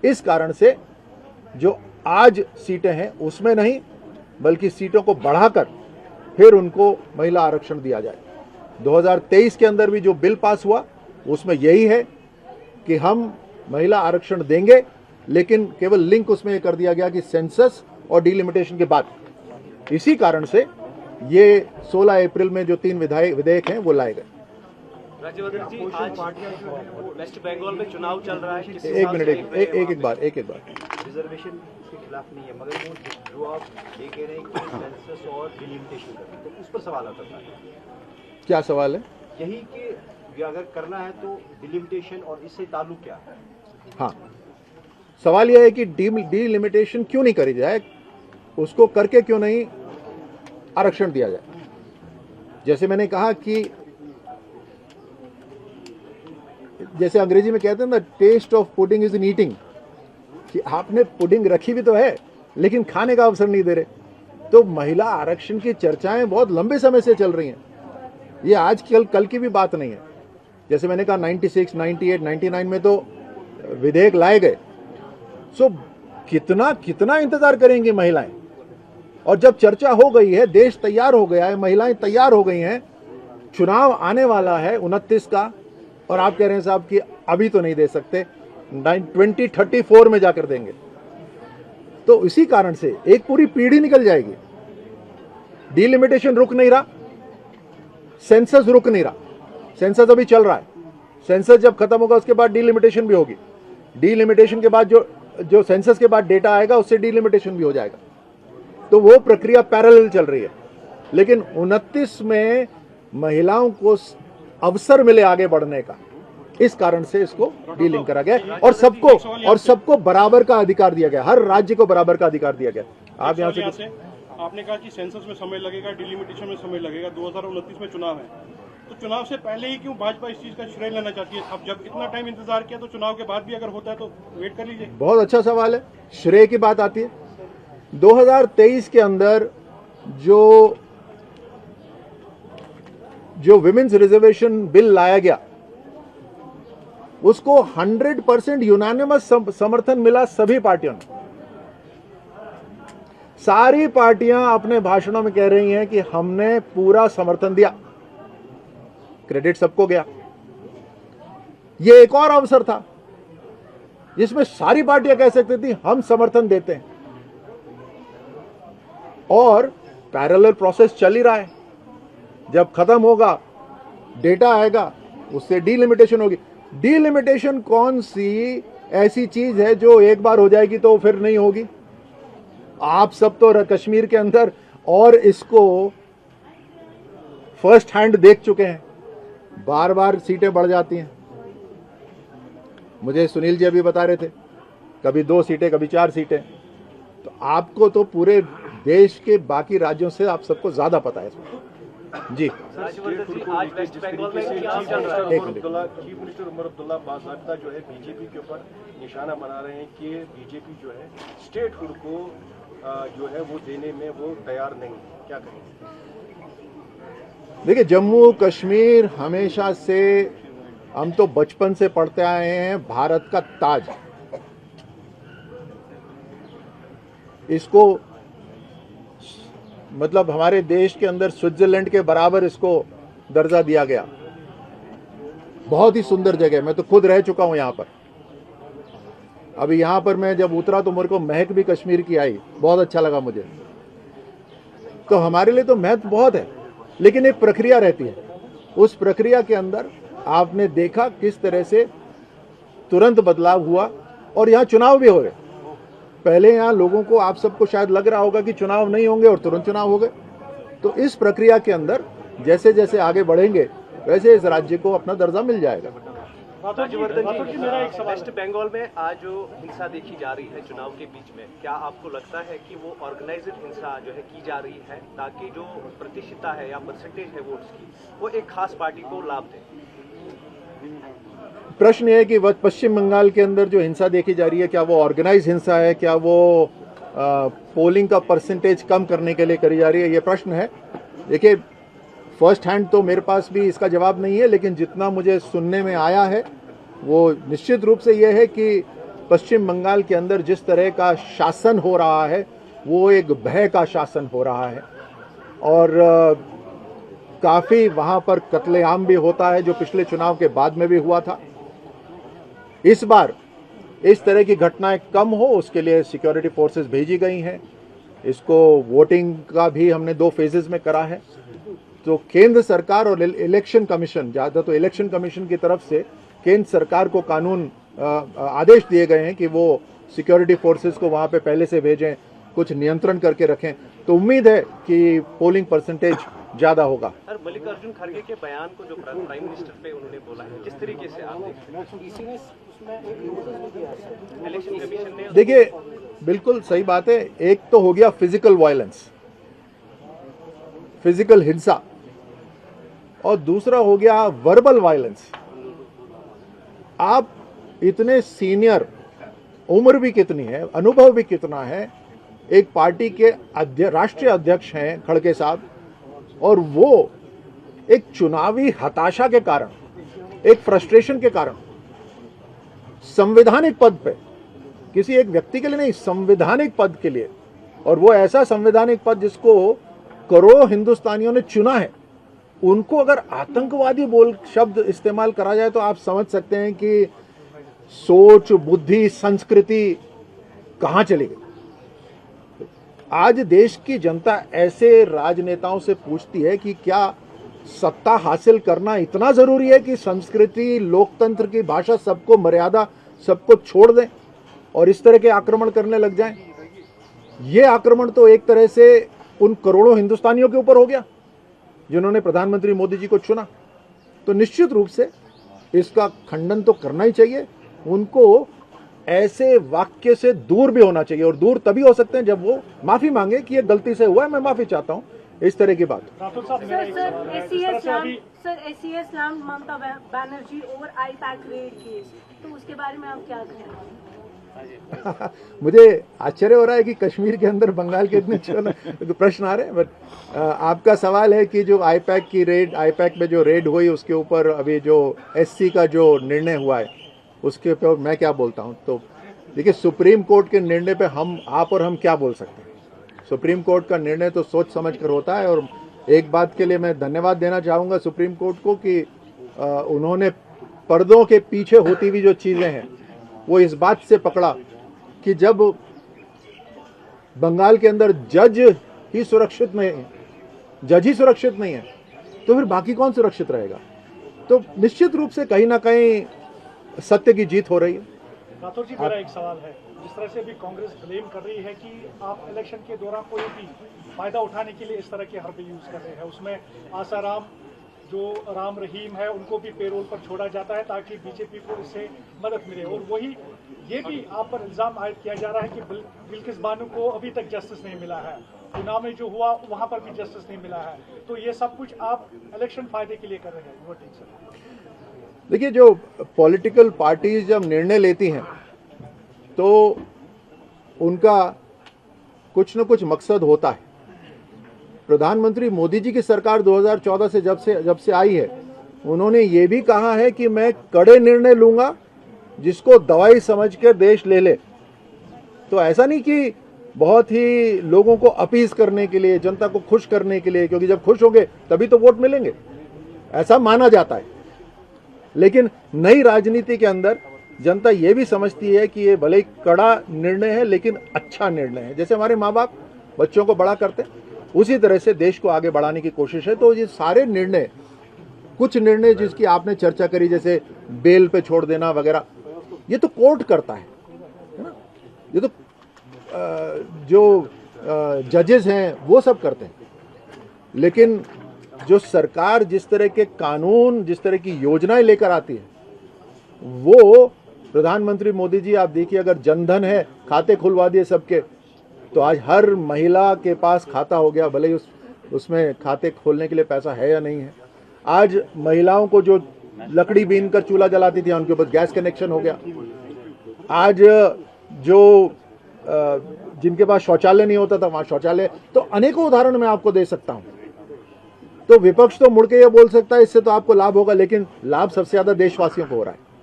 इस कारण से जो आज सीटें हैं उसमें नहीं, बल्कि सीटों को बढ़ाकर फिर उनको महिला आरक्षण दिया जाए। 2023 के अंदर भी जो बिल पास हुआ उसमें यही है कि हम महिला आरक्षण देंगे, लेकिन केवल लिंक उसमें ये कर दिया गया कि सेंसस और डिलिमिटेशन के बाद। इसी कारण से ये 16 अप्रैल में जो 3 विधेयक हैं वो लाए गए। राज्यवर्धन जी, आज वेस्ट बंगाल में चुनाव चल रहा है। एक मिनट, एक बार रिजर्वेशन के खिलाफ नहीं है, मगर वो जो आप ये कह रहे हैं कि सेंसस और डिलिमिटेशन करते, तो उस पर सवाल आता है। क्या सवाल है? यही कि अगर करना है तो डिलिमिटेशन और इससे ताल्लुक क्या है? हाँ, सवाल यह है कि डिलिमिटेशन क्यों नहीं करी जाए, उसको करके क्यों नहीं आरक्षण दिया जाए। जैसे मैंने कहा कि जैसे अंग्रेजी में कहते हैं ना, test of pudding is in eating, कि आपने पुडिंग रखी भी तो है लेकिन खाने का अवसर नहीं दे रहे। तो महिला आरक्षण की चर्चाएं बहुत लंबे समय से चल रही हैं, ये आज कल की भी बात नहीं है। जैसे मैंने कहा 96, 98, 99 में तो विधेयक लाए गए। सो कितना इंतजार करेंगी महिलाएं। और जब चर्चा हो गई है, देश तैयार हो गया है, महिलाएं तैयार हो गई हैं, चुनाव आने वाला है 29 का, और आप कह रहे हैं साहब कि अभी तो नहीं दे सकते, 2034 में जाकर देंगे। तो इसी कारण से एक पूरी पीढ़ी निकल जाएगी। डिलिमिटेशन रुक नहीं रहा, सेंसस रुक नहीं रहा। सेंसस अभी चल रहा है, सेंसस जब खत्म होगा उसके बाद डिलिमिटेशन भी होगी। डिलिमिटेशन के बाद जो सेंसस के बाद डेटा आएगा उससे डिलिमिटेशन भी हो जाएगा। तो वो प्रक्रिया पैरेलल चल रही है। लेकिन 29 में महिलाओं को अवसर मिले आगे बढ़ने का, इस कारण से इसको डीलिंक करा गया और सबको बराबर का अधिकार दिया गया, हर राज्य को बराबर का अधिकार दिया गया। आप यहाँ से आपने कहा कि सेंसस में समय लगेगा, डिलिमिटेशन में समय लगेगा, 2029 में चुनाव है, तो चुनाव से पहले ही क्यों भाजपा इस चीज का श्रेय लेना चाहती है? अब जब इतना टाइम इंतजार किया तो चुनाव के बाद भी अगर होता है तो वेट कर लीजिए। बहुत अच्छा सवाल है, श्रेय की बात आती है। 2023 के अंदर जो विमेन्स रिजर्वेशन बिल लाया गया उसको 100% यूनानिमस समर्थन मिला सभी पार्टियों ने। सारी पार्टियां अपने भाषणों में कह रही हैं कि हमने पूरा समर्थन दिया, क्रेडिट सबको गया। यह एक और अवसर था जिसमें सारी पार्टियां कह सकती थी हम समर्थन देते हैं, और पैरेलल प्रोसेस चल ही रहा है। जब खत्म होगा, डेटा आएगा, उससे डिलिमिटेशन होगी। डिलिमिटेशन कौन सी ऐसी चीज है जो एक बार हो जाएगी तो फिर नहीं होगी? आप सब तो कश्मीर के अंदर और इसको फर्स्ट हैंड देख चुके हैं, बार बार सीटें बढ़ जाती हैं। मुझे सुनील जी अभी बता रहे थे, कभी 2 सीटें कभी 4 सीटें। तो आपको तो पूरे देश के बाकी राज्यों से आप सबको ज्यादा पता है इसमें। जी, आज वेस्ट बंगाल में क्या चल रहा है? चीफ मिनिस्टर उमर अब्दुल्ला बाकायदा जो है बीजेपी के ऊपर निशाना बना रहे हैं कि बीजेपी जो है स्टेटहुड को जो है वो देने में वो तैयार नहीं है, क्या करेंगे? देखिए, जम्मू कश्मीर हमेशा से, हम तो बचपन से पढ़ते आए हैं, भारत का ताज। इसको मतलब हमारे देश के अंदर स्विट्जरलैंड के बराबर इसको दर्जा दिया गया। बहुत ही सुंदर जगह, मैं तो खुद रह चुका हूं यहां पर। अभी यहां पर मैं जब उतरा तो मेरे को महक भी कश्मीर की आई, बहुत अच्छा लगा मुझे। तो हमारे लिए तो महत्व बहुत है, लेकिन एक प्रक्रिया रहती है। उस प्रक्रिया के अंदर आपने देखा किस तरह से तुरंत बदलाव हुआ, और यहां चुनाव भी हो गए। पहले यहाँ लोगों को, आप सबको शायद लग रहा होगा कि चुनाव नहीं होंगे, और तुरंत चुनाव हो गए। तो इस प्रक्रिया के अंदर जैसे जैसे आगे बढ़ेंगे वैसे इस राज्य को अपना दर्जा मिल जाएगा। राज्यवर्धन जी, वेस्ट बंगाल में आज जो हिंसा देखी जा रही है चुनाव के बीच में, क्या आपको लगता है कि वो ऑर्गेनाइज्ड हिंसा जो है की जा रही है ताकि जो प्रतिशतता है या परसेंटेज है वोट्स की, वो एक खास पार्टी को लाभ दे? प्रश्न यह है कि पश्चिम बंगाल के अंदर जो हिंसा देखी जा रही है, क्या वो ऑर्गेनाइज हिंसा है, क्या वो पोलिंग का परसेंटेज कम करने के लिए करी जा रही है, ये प्रश्न है। देखिए, फर्स्ट हैंड तो मेरे पास भी इसका जवाब नहीं है, लेकिन जितना मुझे सुनने में आया है वो निश्चित रूप से यह है कि पश्चिम बंगाल के अंदर जिस तरह का शासन हो रहा है वो एक भय का शासन हो रहा है और काफ़ी वहाँ पर कत्लेआम भी होता है जो पिछले चुनाव के बाद में भी हुआ था। इस बार इस तरह की घटनाएं कम हो उसके लिए सिक्योरिटी फोर्सेस भेजी गई हैं। इसको वोटिंग का भी हमने 2 फेजेस में करा है। तो केंद्र सरकार और इलेक्शन कमीशन, ज़्यादा तो इलेक्शन कमीशन की तरफ से केंद्र सरकार को कानून आदेश दिए गए हैं कि वो सिक्योरिटी फोर्सेस को वहाँ पे पहले से भेजें, कुछ नियंत्रण करके रखें। तो उम्मीद है कि पोलिंग परसेंटेज ज़्यादा होगा। सर, मल्लिकार्जुन खड़गे के बयान को जो प्राइम मिनिस्टर पे उन्होंने बोला है, किस तरीके से आप इलेक्शन कमीशन ने? देखिए, बिल्कुल सही बात है। एक तो हो गया फिजिकल वायलेंस, फिजिकल हिंसा, और दूसरा हो गया वर्बल वायलेंस। आप इतने सीनियर, उम्र भी कितनी है, अनुभव भी कितना है, एक पार्टी के राष्ट्रीय अध्यक्ष हैं खड़गे साहब, और वो एक चुनावी हताशा के कारण, एक फ्रस्ट्रेशन के कारण संवैधानिक पद पे, किसी एक व्यक्ति के लिए नहीं, संवैधानिक पद के लिए, और वो ऐसा संवैधानिक पद जिसको करोड़ों हिंदुस्तानियों ने चुना है, उनको अगर आतंकवादी शब्द इस्तेमाल करा जाए तो आप समझ सकते हैं कि सोच, बुद्धि, संस्कृति कहां चली गई। आज देश की जनता ऐसे राजनेताओं से पूछती है कि क्या सत्ता हासिल करना इतना जरूरी है कि संस्कृति, लोकतंत्र की भाषा, सबको मर्यादा, सबको छोड़ दें और इस तरह के आक्रमण करने लग जाएं। ये आक्रमण तो एक तरह से उन करोड़ों हिंदुस्तानियों के ऊपर हो गया जिन्होंने प्रधानमंत्री मोदी जी को चुना। तो निश्चित रूप से इसका खंडन तो करना ही चाहिए। उनको ऐसे वाक्य से दूर भी होना चाहिए, और दूर तभी हो सकते हैं जब वो माफी मांगे कि ये गलती से हुआ है, मैं माफी चाहता हूं, इस तरह की बात। ACS Mamata Banerjee over IPAC raid case, तो उसके बारे में आप क्या कहें? मुझे आश्चर्य हो रहा है कि कश्मीर के अंदर बंगाल के इतने प्रश्न आ रहे हैं, बट आपका सवाल है कि जो आईपैक की रेड, आईपैक में जो रेड हुई उसके ऊपर अभी जो एससी का जो निर्णय हुआ है उसके ऊपर मैं क्या बोलता हूं। तो देखिए, सुप्रीम कोर्ट के निर्णय पे आप और हम क्या बोल सकते हैं। सुप्रीम कोर्ट का निर्णय तो सोच समझ कर होता है, और एक बात के लिए मैं धन्यवाद देना चाहूँगा सुप्रीम कोर्ट को कि उन्होंने पर्दों के पीछे होती हुई जो चीज़ें हैं वो इस बात से पकड़ा कि जब बंगाल के अंदर जज ही सुरक्षित नहीं है तो फिर बाकी कौन सुरक्षित रहेगा। तो निश्चित रूप से कहीं ना कहीं सत्य की जीत हो रही है। राठौर जी, मेरा एक सवाल है। जिस तरह से भी कांग्रेस ब्लेम कर रही है कि आप इलेक्शन के दौरान कोई भी फायदा उठाने के लिए इस तरह के हरबे यूज कर रहे हैं, उसमें आसाराम जो राम रहीम है उनको भी पेरोल पर छोड़ा जाता है ताकि बीजेपी को इससे मदद मिले, और वही ये भी आप पर इल्जाम आयद किया जा रहा है कि बिल्किस बानो को अभी तक जस्टिस नहीं मिला है, चुनाव में जो हुआ वहां पर भी जस्टिस नहीं मिला है। तो ये सब कुछ आप इलेक्शन फायदे के लिए कर रहे हैं, वोटिंग से। देखिए, जो पॉलिटिकल पार्टीज जब निर्णय लेती हैं तो उनका कुछ न कुछ मकसद होता है। प्रधानमंत्री मोदी जी की सरकार 2014 से जब से आई है, उन्होंने ये भी कहा है कि मैं कड़े निर्णय लूंगा जिसको दवाई समझ के देश ले ले। तो ऐसा नहीं कि बहुत ही लोगों को अपीज करने के लिए, जनता को खुश करने के लिए, क्योंकि जब खुश होंगे तभी तो वोट मिलेंगे, ऐसा माना जाता है। लेकिन नई राजनीति के अंदर जनता ये भी समझती है कि ये भले ही कड़ा निर्णय है लेकिन अच्छा निर्णय है। जैसे हमारे माँ बाप बच्चों को बड़ा करते हैं, उसी तरह से देश को आगे बढ़ाने की कोशिश है। तो ये सारे निर्णय, कुछ निर्णय जिसकी आपने चर्चा करी जैसे बेल पे छोड़ देना वगैरह, ये तो कोर्ट करता है ना, ये तो जो जजेस हैं वो सब करते हैं। लेकिन जो सरकार जिस तरह के कानून, जिस तरह की योजनाएं लेकर आती है, वो प्रधानमंत्री मोदी जी, आप देखिए, अगर जनधन है, खाते खुलवा दिए सबके, तो आज हर महिला के पास खाता हो गया, भले ही उसमें खाते खोलने के लिए पैसा है या नहीं है। आज महिलाओं को जो लकड़ी बीन कर चूल्हा जलाती थी उनके ऊपर गैस कनेक्शन हो गया। आज जो जिनके पास शौचालय नहीं होता था वहां शौचालय। तो अनेकों उदाहरण मैं आपको दे सकता हूं। तो विपक्ष तो मुड़ के ये बोल सकता है इससे तो आपको लाभ होगा, लेकिन लाभ सबसे ज्यादा देशवासियों को हो रहा है।